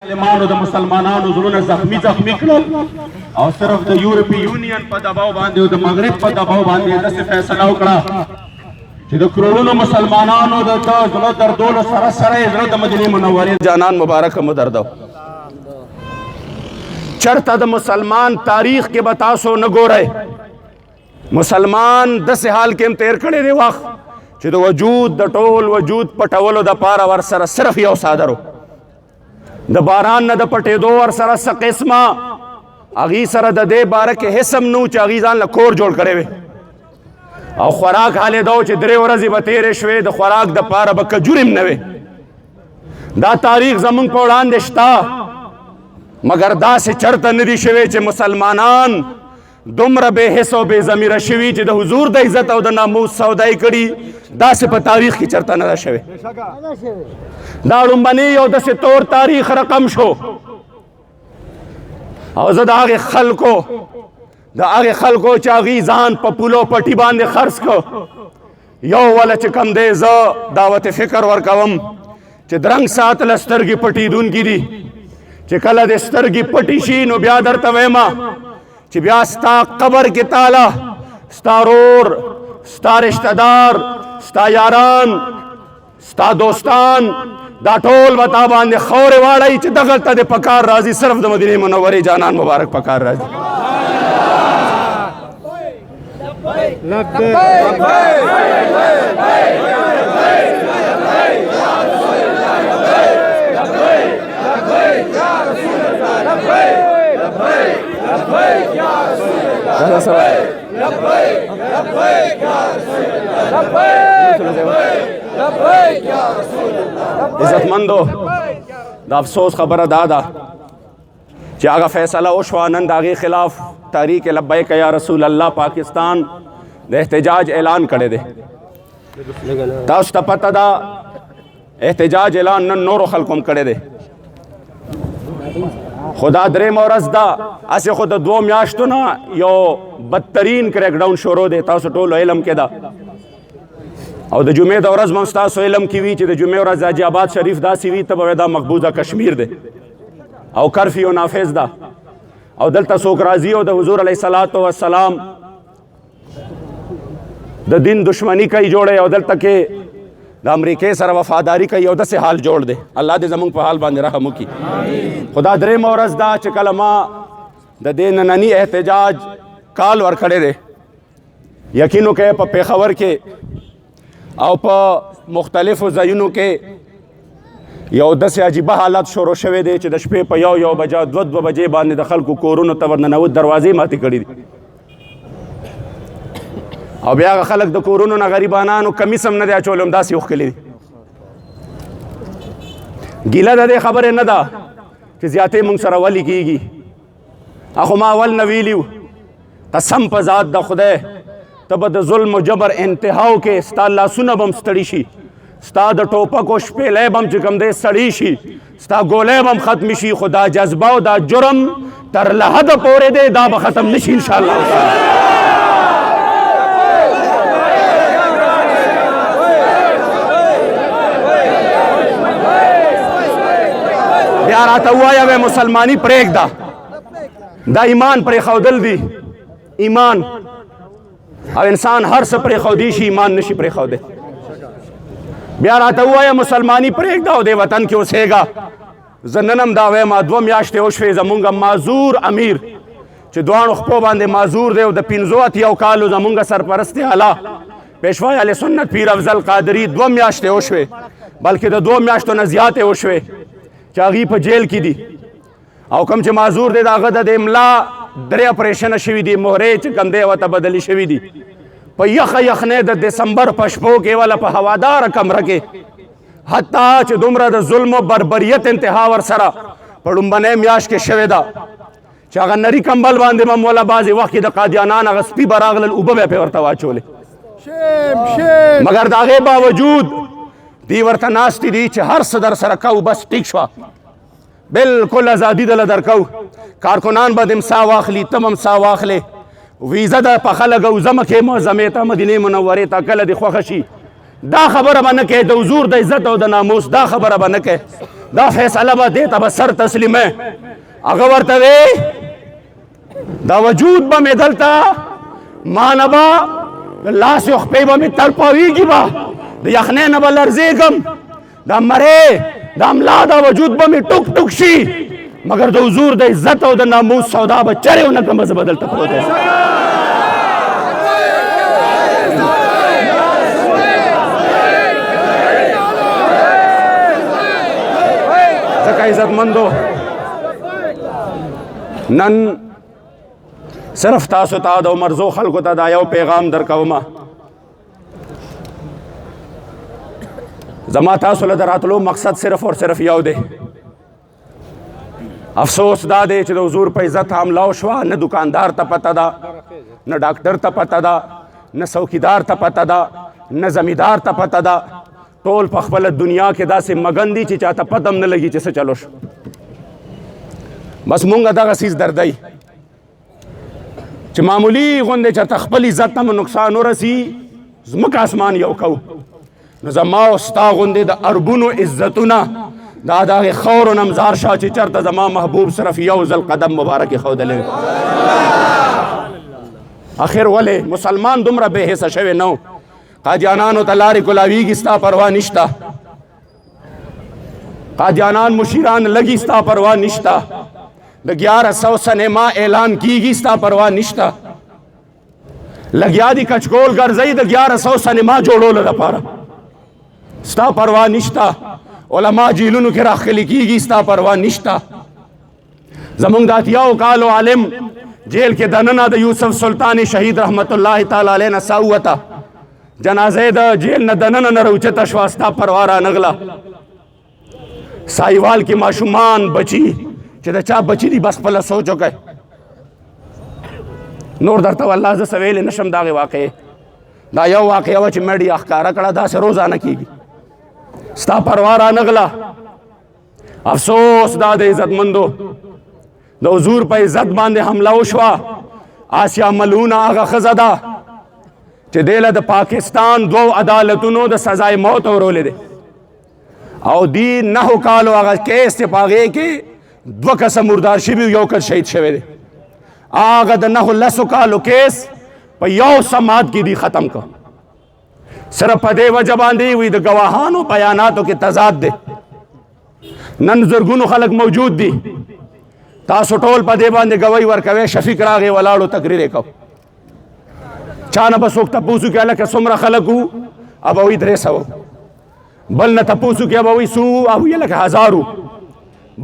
ظالمانو د مسلمانانو زړونه زخمی کړل او صرف د یورپی یونین په دباو باندې او د مغرب په دباو باندې داسې فیصله وکړه چې د کروڑونو مسلمانانو د زړه دردولو سره سره یې زړه د مدینې منورې جانان مبارکه مو دردو. چرته د مسلمان تاریخ کې به تاسو نه ګورئ مسلمان داسې حال کې هم تیر کړی دی وخت چې د وجود د ټول وجود پټولو دپاره ورسره صرف یو څادر د باران نه د پټېدو ورسره څه قسمه هغې سره د دې باره کې هېڅ هم نه و چې هغې ځان له کور جوړ کړی وی او خوراک حال یې دا و چې 3 ورځې به تېرې شوې د خوراک دپاره به کجور هم نه وې. دا تاریخ زمونږ په وړاندې شته مګر داسې چرته نه دي شوی چې مسلمانان دومره بې حس او بې ضمیره شوي چې د حضور د عزت او د ناموس سودای کړي داسې په تاریخ کې چرته نه ده شوی. دا لومبنی یو داسې تور تاریخ رقم شو او زه د هغې خلکو چې هغې ځان په پولو پټي باندې خرڅ کړ یو وله چې کم دی زه دعوت فکر ورکوم چې درنګ ساتله سترګې پټېدونکي دي چې کله د سترګې پټې شي نو بیا درته ویمه چې بیا ستا قبر کې تاله ستا رور ستا رشته دار ستا یاران ستا دوستان دا ټول به تا باندې خاورې واړی چې دغلته د پکار راځي صرف د مدینې منورې جانان مبارک پکار راځي. عزتمندو د افسوس خبره دا ده چې هغه فیصله وشوه نن د هغې خلاف تحریک لبیک یا رسول الله پاکستان د احتجاج اعلان کړی دی. تاسو ته پته ده احتجاج اعلان نن نورو خلکو هم کړی دی خو دا درېیمه ورځ ده هسې خو د 2 میاشتو نه یو بدترین کریک ډاون شروع دی تاسو ټولو علم کې ده او د جمعې د ورځ به هم ستاسو علم کې وي چې د جمعې ورځ حاجي آباد شریف داسې وي ته به دا مقبوضه کشمیر دی او کرفیو نافذ ده او دلته څوک راځي او د حضور علیه صلات وسلام د دین دشمنی کوي جوړی او دلته کې د امریکې سره وفاداری کوي او داسې حال جوړ دی. الله دې زموږ په حال باندې رحم وکړي. خو دا درېیمه ورځ ده چې کله ما د دې ننني احتجاج کال ورکړی دی یقین وکړئ په پېښور کې او په مختلفو ځایونو کې یو داسې عجیبه حالت شروع شوی دی چې د شپې په 1 بجه 2 بجې باندې د خلکو کورونو ته ورننوت دروازې ماتې کړي دي او بیا هغه خلک د کورونو نه غریبانانو کمیس هم نه دی اچولی هم داسې وښکلي دي. ګیله د دې خبرې نه ده چې زیاتې موږ سره ولې کېږي اخو ما اول نه ویلي و قسم په ذات د خدای ته به د ظلم و جبر انتهاو کې ستا لاسونه به هم ستړي شي ستا د ټوپکو شپېلی به هم چې کوم دی سړي شي ستا ګولی به هم ختمې شي خو دا جذبه او دا جرم تر لحده پورې دی دا به ختم نه شي انشاءالله. بیا راته ووایه وی مسلماني پرېږده دا ایمان پرېښودل دي ایمان او انسان هر څه پرېښودی شي ایمان نشي پرېښودی. بیا راته ووایه مسلماني پرېږده او دې وطن کې اوسېږه زه نن هم دا وایم 2 میاشتې وشوې زمونږ معذور امیر چې دواړو خپو باندې معذور دی او د 85 کالو زمونږ سرپرست اعلی پیشوای اهل سنت پیر افضل قادري 2 میاشتې وشوې بلکې د 2 میاشتو نه زیاتې وشوې چې هغې په جیل کې دي او کوم چې معذور دی د هغه د املا 3 اپریشنه شوي دي مهرې چې کوم دی ورته بدلې شوي دي په یخنۍ د دسمبر په شپو کې وله په هواداره کمره کې حتی چې دومره د ظلم و بربریت انتها ورسره په لومبنۍ میاشت کې شوې ده چې هغه نري کمبل باندې به مولا بعضې وخت کې د قادیانان هغه سپي به راغلل اوبه به یې پرې ورته واچولې مګر د هغې باوجود دی ورته ناستې دي چې هر څه در سره کوو بس ټیک شوه بلکل ازادي دله درکوو کارکنان به دې سا واخلي ته هم سا واخلې ویزه ده پخه لګو زه مکې معظمې ته مدینې منورې ته کله دې خوښه شي دا خبره به نه کوې د حضور د عزت او د ناموس دا خبره به نه کوې دا فیصله به دې ته به سر تسلیمه هغه ورته وی دا وجود به مې دلته ما نه به د لاس او خپې به مې تړپاویږي به د یخنۍ نه به لرزېږم دا مرې دا ملا دا وجود به مې ټوک ټوک شي مګر د حضور د عزت او د ناموس سودا به چرې ونه کړم زه به دلته پروت یم ځکه عزتمندو نن صرف تاسو ته د عمرزو خلکو ته دا یو پیغام درکومه زما تاسو له د راتلو مقصد صرف اور صرف یو دی افسوس دا دی چې د حضور په عزت حمله وشوه نه دکاندار ته پته ده نه ډاکټر ته پته ده نه څوکیدار ته پته ده نه زمیندار ته پته ده ټول په خپله دنیا کې داسې مګن دي چې چاته پته هم نه لګي چې څه چلو شو بس مونږ دغه څیز دردی چې معمولي غوندې چېرته خپل عزت ته مو نقصان ورسي ځمکه اسمان یو کوو نو زما او ستا غوندې د اربونو عزتونه دا د هغې خاورو نه مزار شه چې چېرته زما محبوب صرف یو ځل قدم مبارک یې ښودلی آخر ولې مسلمان دومره بې حسه شوی نه قادیانانو ته لارې کلاویږي ستا پروا نشته قادیانان مشیران لګي ستا پروا نشته د 1100 سینما اعلان کیږي ستا پروا نشته لګیا دي کچکول ګرځئ د 1100 سینما جوړولو لپاره ستا پروا نشته علما جیلونو کې راخلي کیږي ستا پروا نشته زمونږ د اتیاو کالو عالم جیل کې دننه د یوسف سلطان شهید رحمت الله تعالی علیه نه ساوته جنازه د جیل نه دننه نه راوچته شوه ستا پروا رانغله سایوال کې ماشومان بچي چې د چا بچي دي بس خپله سوچ وکړئ نور درته والله زه څه ویلی نشم د هغې واقعې دا یو واقعه وه چې میډیا ښکاره کړه داسې روزانه کېږي ستا پروا رانغله افسوس دا د عزتمندو د حضور په عزت باندې حمله وشوه آسیا ملعونه هغه ښځه ده چې دی له د پاکستان 2 عدالتونو د سزای موت اورولی دی او دی 9 کالو هغه کیس دی په هغې کې 2 کسه مردار شوي یو کس شهید شوی دی هغه د 9 کالو کیس په یو سماعت کې دی ختم کړ صرف په دې وجه باندې وي د ګواهانو بیاناتو کې تضاد دی نن زرګونو خلک موجود دي تاسو ټول په دې باندې گواهی ورکوئ شفیق راغی ولاړو تقریر یې کو چا نه به څوک تپوس وکړي هلکه څومره خلک وو ابه وایي 300 بل نه تپوس وکړي ابه وایي څو ابه وایي لکه 1000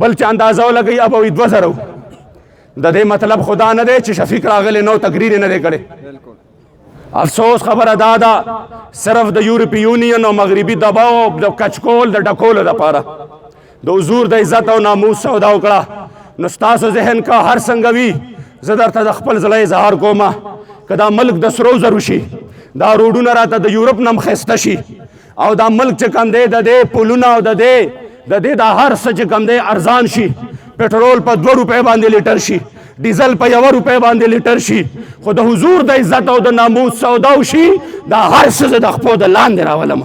بل چې اندازه ولګوي ابه وایي 2000 د دې مطلب خدا نه دی چې شفیق راغلی نو تقریر یې نه دی کړی افسوس خبره دا ده صرف د یورپی یونین او مغربي دباو د کچکول د ډکولو دپاره د حضور د عزت او ناموس سودا وکړه نو ستاسو ذهن کا هر څنګه وي زه درته د خپل زړه اظهار کومه که دا ملک د سرو زرو شي دا روډونه راته د یورپ نه هم ښایسته شي او دا ملک چې کوم دی د دې پلونه او د دې دا هر څه چې کوم دی ارزان شي پټرول په 2 روپۍ باندې لیټر شي ډیزل په 1 روپۍ باندې لیټر شي خو د حضور د عزت او د ناموس سودا وشي دا هر څه زه د خپو د لاندې راولم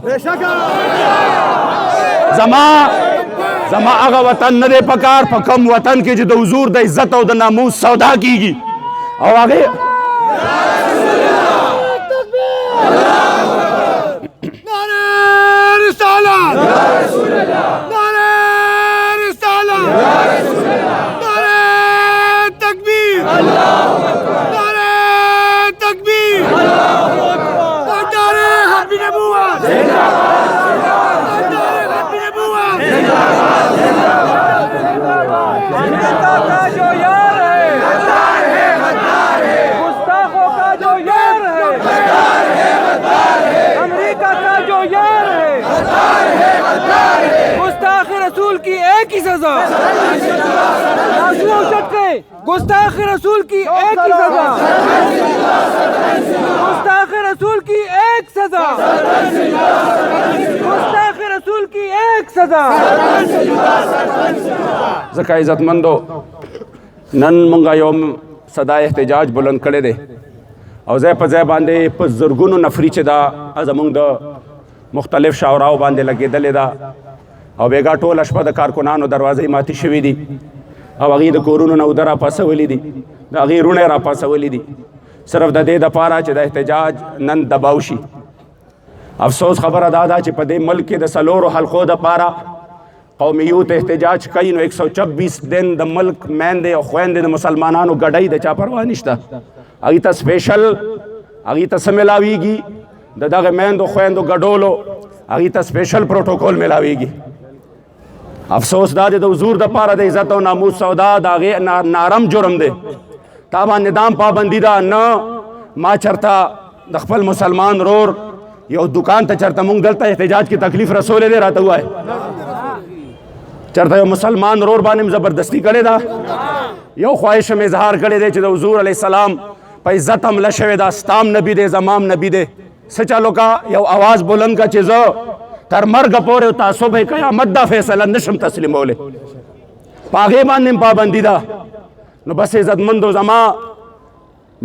زما هغه وطن نه دی پکار په کوم وطن کې چې د حضور د عزت او د ناموس سودا کیږي او هغې गुस्ताख रसूल की एक ही सजा गुस्ताख रसूल की एक सजा गुस्ताख रसूल की एक सजा ځکه عزتمندو نن مونږ یو صدا احتجاج بلند کړی دی او ځای په ځای باندې په زرګونو نفري چې دا زمونږ د مختلف شاوراو باندې لګېدلې ده او بېګا ټوله شپه د کارکونانو دروازې ماتې شوي دي او هغې د کورونو نه اوده راپاڅولي دي د هغې روڼې راپاڅولي دي صرف د دې دپاره چې د احتجاج نن دباو شي. افسوس خبره دا ده چې په دې ملک کې د 4 حلقو دپاره قومي یوت احتجاج کوي نو 126 دن د ملک میندې او خویندې د مسلمانانو ګډۍ د چا پروا نشته. هغې ته سپیشل هغې ته څه میلاویږي د دغه میندو خویندو ګډولو هغې ته سپیشل پروټوکول میلاویږي. افسوس دا دی د حضور دپاره د عزت او ناموس سودا د هغې نارم جرم دی. تا باندې دام پابندي ده نه ما چرته د خپل مسلمان رور یو دکان ته چرته مونږ دلته احتجاج کې تکلیف رسولی دی راته ووایه چرته یو مسلمان رور باندې زبردستی کړې ده یو خواهش مې اظهار کړی دی چې د حضور علیه السلام په عزت حمله شوې ده ستام نبي دی زمام نبي دی څه چلو کا یو آواز بلند کا چې زه تر مرګه پورې تعصب قیامت دا فیصله نشم تسلیمولی په هغې باندې پابندي ده. نو بس عزتمندو زما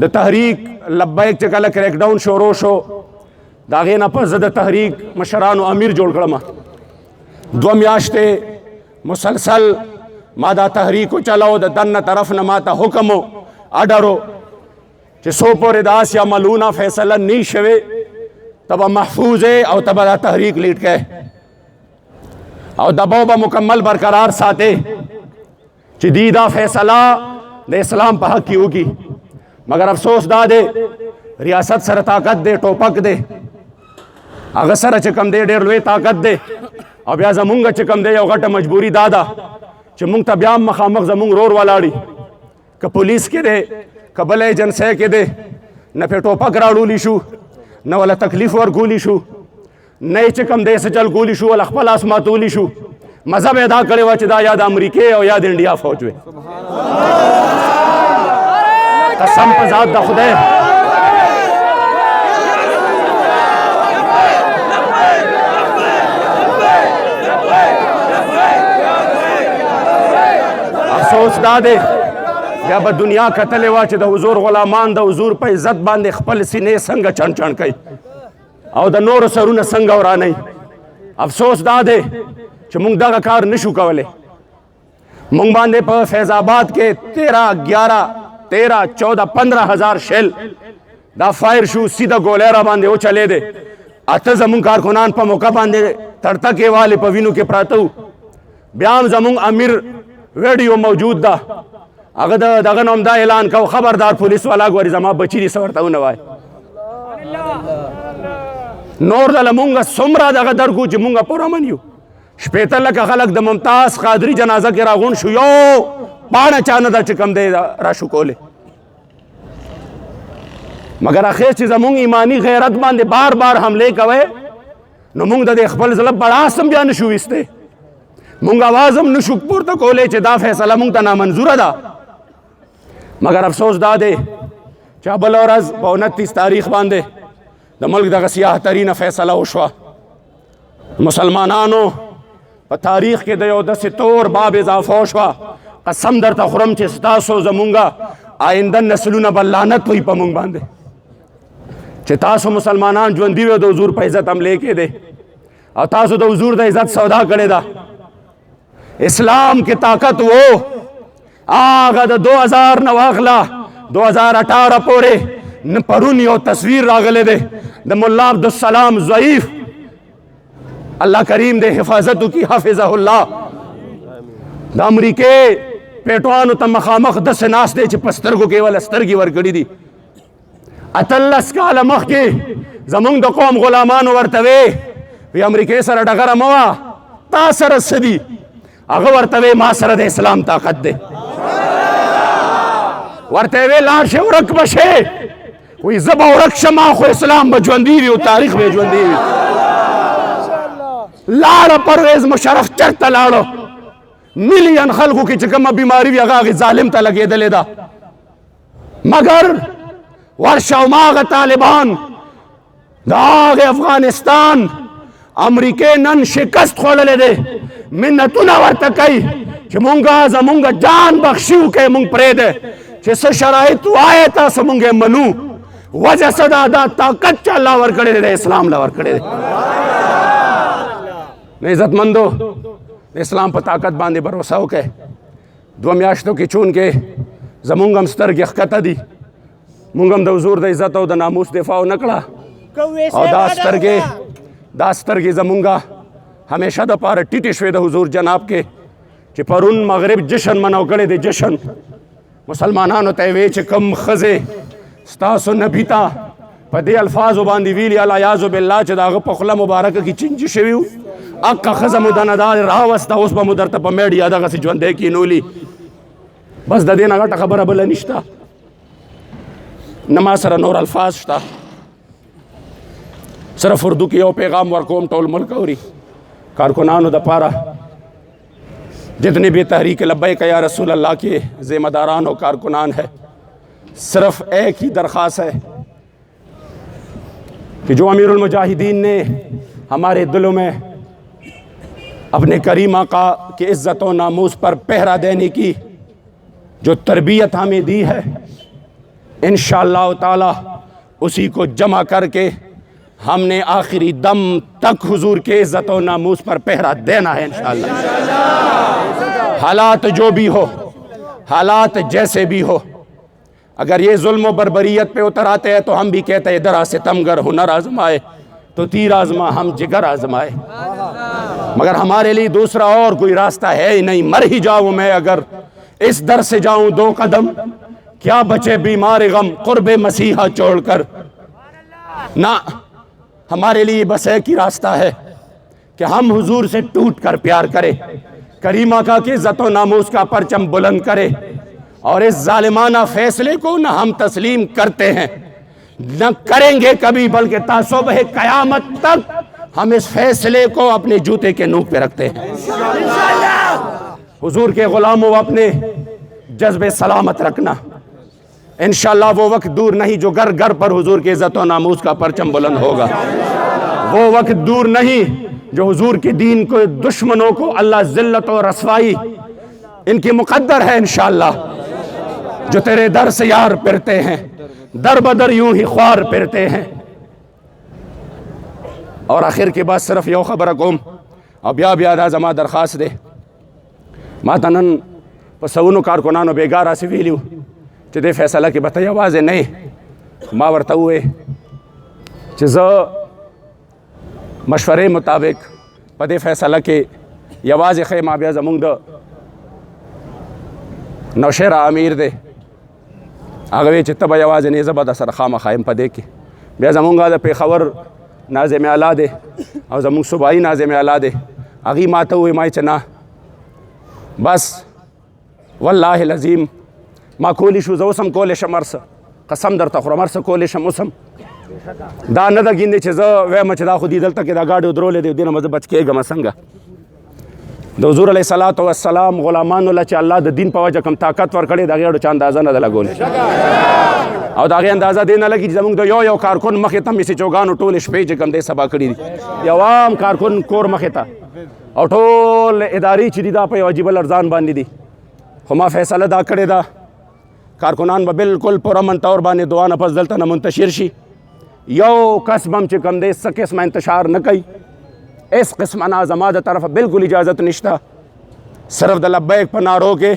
د تحریک لبیک چې کله کریک ډاون شروع شو د هغې نه پس زه د تحریک مشرانو امیر جوړ کړم 2 میاشتې مسلسل ما دا تحریک چلاو د دنه طرف نه ما ته حکم و اډرو چې څو پورې داسې عملونه فیصله نه شوې ته به محفوظ او ته به دا تحریک لیډ کوې او دباو به مکمل برقرار ساتې چې دی دا فیصله د اسلام په حق کې وکړي. مگر افسوس دا دی ریاست سره طاقت دی ټوپک دی هغه سره چې کوم دی ډېر لوی طاقت دی او بیا زمونږ چې کوم دی یو غټه مجبوري دا ده چې مونږ ته بیا مخامخ زمونږ رور ولاړي که پولیس کې دی که بل ایجنسۍ کې دی نه پې ټوپک راړولی شو نه ولا تکلیف ورکولی شو نه یې چې کوم دی څه چل کولی شو ولا خپل آس ماتولی شو مذهب ادا کړی وه چې دا یا د امریکې او یا د انډیا فوج وي. قسم په ذات د خدای افسوس دا دی بیا به دنیا کتلې وه چې د حضور غلامان د حضور په عزت باندې خپل سینې څنګه چڼ چڼ کوي او د نورو سرونه څنګه ورانوي. افسوس دا دی چې مونږ دغه کار نشو کولی. مونږ باندې په فیض آباد کې 13 11 13 14 15 هزار شیل دا فایر شو سیده ګولۍ را باندې وچلې دی 8 زمونږ کارکنان په موقع باندې تړتکې والې په وینو کې پراته وو. بیا هم زمونږ امیر ویډیو موجود ده هغه دغه نوم دا اعلان کو خبردار پولیس والا ګوري زما بچي دي څه ورته ونه وایي. نور دله مونږ څومره دغه درکو چې مونږ پرامن یو 15 لکه خلک د ممتاز قادري جنازه کې راغونډ شو یو پاڼه چا نه ده چې کوم دی راشو کولی. مګر اخر چې زمونږ ایمانی غیرت باندې بار بار حملې کوئ نو مونږ د دې خپل زړه بړاس هم بیا نشو ویستی مونږ اواز هم نشو پورته کولی چې دا فیصله مونږ ته نامنظوره ده. مګر افسوس دا دی چې بله ورځ په 29 تاریخ باندې د ملک دغه سیاه ترینه فیصله وشوه. مسلمانانو په تاریخ کې د یو داسې تور باب اضافه وشوه قسم درته خورم چې ستاسو زمونږه آینده نسلونه به لعنت وي په مونږ باندې چې تاسو مسلمانان ژوندي وي د حضور په عزت حملې کېدې او تاسو د حضور د عزت سودا کړې ده. اسلام کې طاقت وو هغه د 2000 نه واخله 2018 پورې نه پرون یو تصویر راغلی دی د ملا عبدالسلام ضعیف الله کریم دې حفاظت وکړي حافظه الله د امریکې پیټوانو ته مخامخ داسې ناست دی چې په سترګو کې وله سترګې ورکړي دي 18 کاله مخکې زمونږ د قوم غلامانو ورته وی امریکې سره ډغره مه وه تا سره څه دي هغه ورته وی ما سره د اسلام طاقت دی ورته وی لاړ شئ ورک به شئ وایي زه به ورک شم خو اسلام به ژوندي وي او تاریخ به ژوندي وي. لاړه پرویز مشرف چرته لاړو ملین خلکو کې چې کومه بیماري وي هغه ظالم ته لګېدلې ده مګر ورشه هماغه طالبان د هغې افغانستان امریکې نن شکست خوړلی دی منتونه ورته کوي چې مونږه زمونږ جان بخشي وکړئ مونږ پرېږدی چې څه شرایط وایې تاسو مونږ یې منو وجه څه ده دا طاقت چې الله ورکړی دی د اسلام له ورکړی دی. عزتمندو د اسلام په طاقت باندې باور وکړئ. 2 میاشتو کې چون کې زمونږ هم سترګې ښکته دي، مونږ هم د حضور د عزت او د ناموس دفاع نه کړه، او دا سترګې زمونږه همیشه د پاره ټیټې شوې د حضور جناب کې چې پرون مغرب جشن منو کړی دی. جشن مسلمانانو ته وی چې کم ښځې ستاسو نبي ته په دې الفاظو باندې ویلي الیاذ بالله چې د هغه په خوله مبارکه کې چینجي شوي وو، اقه ښځه مو دنه دا راوسته، اوس به مو درته په میډیا دغسې ژوندی کینولي. بس د دې نه غټه خبره بله نشته، نه ما سره نور الفاظ شته، صرف اردو کې یو پیغام ورکوم ټول ملک اوري. کارکنانو د پاره جتنے بھی تحریک لبیک یا رسول اللہ کے ذمہ داران و کارکنان ہے، صرف ایک ہی درخواست ہے کہ جو امیر المجاہدین نے ہمارے دلوں میں اپنے کریم آقا کی عزت و ناموس پر پہرا دینے کی جو تربیت ہمیں دی ہے، انشاءاللہ تعالی اسی کو جمع کر کے ہم نے آخری دم تک حضور کے عزت و ناموس پر پہرا دینا ہے انشاءاللہ. حالات جو بھی ہو، حالات جیسے بھی ہو، اگر یہ ظلم و بربریت پہ اتر آتے ہیں تو ہم بھی کہتے ہیں ادھر ستمگر ہنر آزمائے تو تیر آزما ہم جگر آزمائے، مگر ہمارے لیے دوسرا اور کوئی راستہ ہے ہی نہیں. مر ہی جاؤں میں اگر اس در سے جاؤں 2 قدم، کیا بچے بیمار غم قرب مسیحا چھوڑ کر. نہ ہمارے لیے بس ایک ہی راستہ ہے کہ ہم حضور سے ٹوٹ کر پیار کریں، کریم آقا کی عزت و ناموس کا پرچم بلند کرے، اور اس ظالمانہ فیصلے کو نہ ہم تسلیم کرتے ہیں نہ کریں گے کبھی، بلکہ تا صبح قیامت تک ہم اس فیصلے کو اپنے جوتے کے نوک پہ رکھتے ہیں. حضور کے غلاموں اپنے جذب سلامت رکھنا، انشاءاللہ وہ وقت دور نہیں جو گھر گھر پر حضور کی عزت و ناموس کا پرچم بلند ہوگا. وہ وقت دور نہیں جو حضور کے دین کو دشمنوں کو اللہ ذلت و رسوائی ان کی مقدر ہے انشاءاللہ، جو تیرے در سے یار پھرتے ہیں در بدر یوں ہی خوار پھرتے ہیں. اور آخر کے بعد صرف یو خبر کوم او بیا دا زما درخواست دے. ما ته نن په سونو کارکنانو بیګا راسې ویلي چې دې فیصله کې به ته یوازې نه یې. ما ورته وویې چې زه مشورې مطابق په دې فیصله کې یوازې ښیم. بیا زمونږ د نوشهره امیر دی، هغه وی چې ته به یوازې نه یې، زه به در سره خامخا یم په دې کې. بیا زمونږ د پېښور ناظم اعلی دی او زمونږ صوبایي ناظم اعلی دی، هغې ما ته وویې ما چې نه بس والله العظیم ما کولی شو، زه اوس هم کولی شم، هر څه قسم درته خورم هر څه کولی شم اوس هم. دا نه ده ګیندې چې زه وایم چې دا خو دې دلته کې دا ګاډي درولې دی، دې نه به زه بچ کېږم څنګه. د حضور علیه صلات وسلام غلامانو له چې الله د دین په وجه کوم طاقت ورکړی د هغې اړو چا اندازه نه ده لګولې، او د هغې اندازه دې نه لګي چې زموږ د یو کارکن مخې ته مسې چوګانو ټولې شپې چې کوم دی سبا کړي دي، یو عام کارکن کور مخې ته، او ټول ادارې چې دي دا په یو عجیبه لړزان باندې دي. خو ما فیصله دا کړې ده کارکنان به بالکل پرامن طور باندې دعا نه پس دلته نه منتشر شي، یو کس به هم چې کوم دی څه قسمه انتشار نه کوي، اس قسمه نه زما د طرفه بالکل اجازت نشته. صرف د لبیک په نارو کې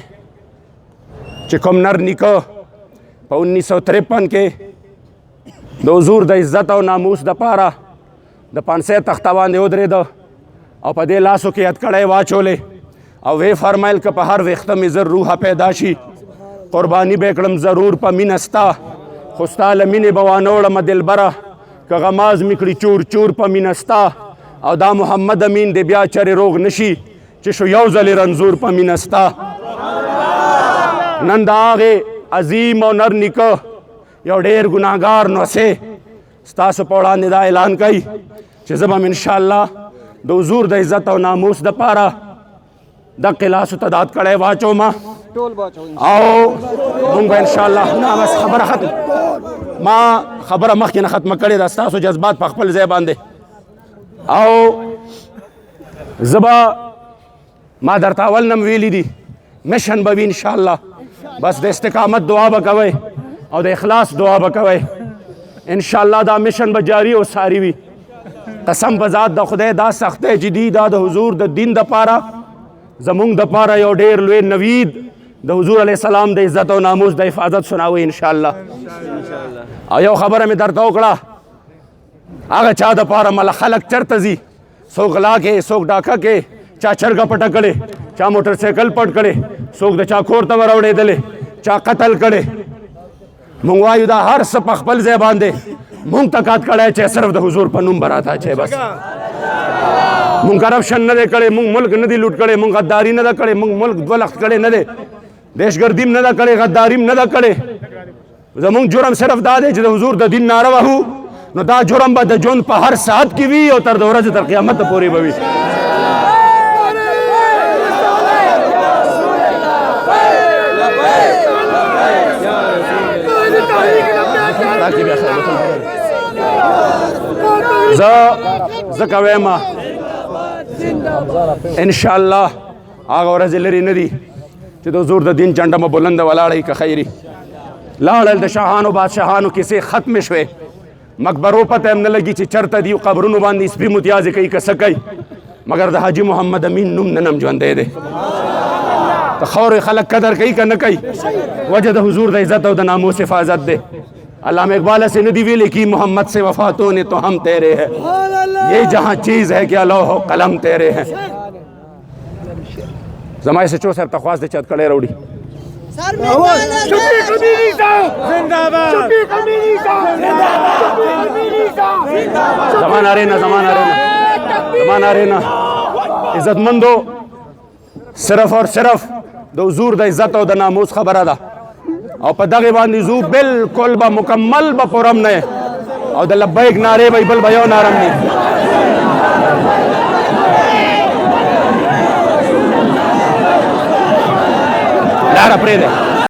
چې کوم نر نیکه په 1953 کې د حضور د عزت او ناموس دپاره د پانسۍ تخته باندې ودرېده او په دې لاسو کې هتکړۍ واچولې او وی فرمایل که په هر ویښته مې زر روحه پیدا شي قرباني به کړم ضرور په مینه ستا، خو ستا له مینې به وانه وړمه دلبره که غماز مې کړي چور چور په مینه ستا، او دا محمد امین دی بیا چرې روغ نشي چې شو یو ځلې رنځور په مینه ستا. نن د هغې عظیم او نر نیکه یو ډېر ګناهګار نوسې ستاسو په وړاندې دا اعلان کوي چې زه به م انشاءالله د حضور د عزت او ناموس دپاره دقې لاسو ته داد کړی واچوم او مونږ به انشاءالله نه بس خبره ختم، ما خبره مخکې نه ختمه کړې ده، ستاسو جذبات په خپل ځای باندې، او زه به ما درته اول نه م ویلي دي مشن به وي انشاءالله، بس د استقامت دعا به کوئ او د اخلاص دعا به کوئ، انشاءالله دا مشن به جاری او ساری وي. قسم په ذات د خدای دا سختۍ چې دی دا د حضور د دین دپاره زمونږ دپاره یو ډېر لوی نوید د حضور علیه السلام د عزت او ناموس د حفاظت سناوي انشاءالله. او یو خبره مې درته وکړه، هغه چا دپاره مله خلک چرته ځي، څوک غلا کې، څوک ډاکه کې، چا چرګه پټه کړې، چا موټر سایکل پټ کړې، څوک د چا کور ته وراوړېدلې، چا قتل کړې. مونږ وایو دا هر څه په خپل ځای باندې مونږ تقاعد کړی چې صرف د حضور په نوم به راته اچوي. بس مونږ کرپشن نه دی کړی، مونږ ملک نه دی لوټ کړی، مونږ غداري نه ده کړې، مونږ ملک دوه لخت کړی نه دی، دهشتګردیم نه ده کړې، غداریم نه ده کړې. زمونږ جرم صرف دا دی چې د حضور د دین ناره وهو، نو دا جرم به د ژوند په هر ساعت کې وي او تر د ورځې تر قیامت پورې به وي. ځکه وایم انشاءالله هغه ورځې لرې نه دي چې د حضور د دین جنډه مو بلنده ولاړئ که خیري. لاړل د شاهانو بادشاهانو کیسې ختمې شوې، مقبرو پته هم نه لګي چې چرته دي، قبرونو باندې سپي متیازې کوي که څه کوي، مګر د حاجي محمد امین نوم نن هم ژوندی دی. د خاورې خلک قدر کوي که نه کوي، وجه د حضور د عزت او د ناموس حفاظت دی. علامہ اقبال سے ندی ویلے کی محمد سے وفاتوں نے تو ہم تیرے ہیں، یہ جہاں چیز ہے کہ لوح و قلم تیرے ہیں. زمائے سے چو سر تخواست دے چت کڑے روڑی زمانہ رہنا، زمانہ رہنا، زمانہ رہنا. عزت مندو صرف اور صرف د حضور د عزت او د ناموس خبره ده، او په دغه باندې زو بالکل به مکمل به پرم نه، او د لبیک نارې به بل به یو نارم نه. لاره پرېږدئ.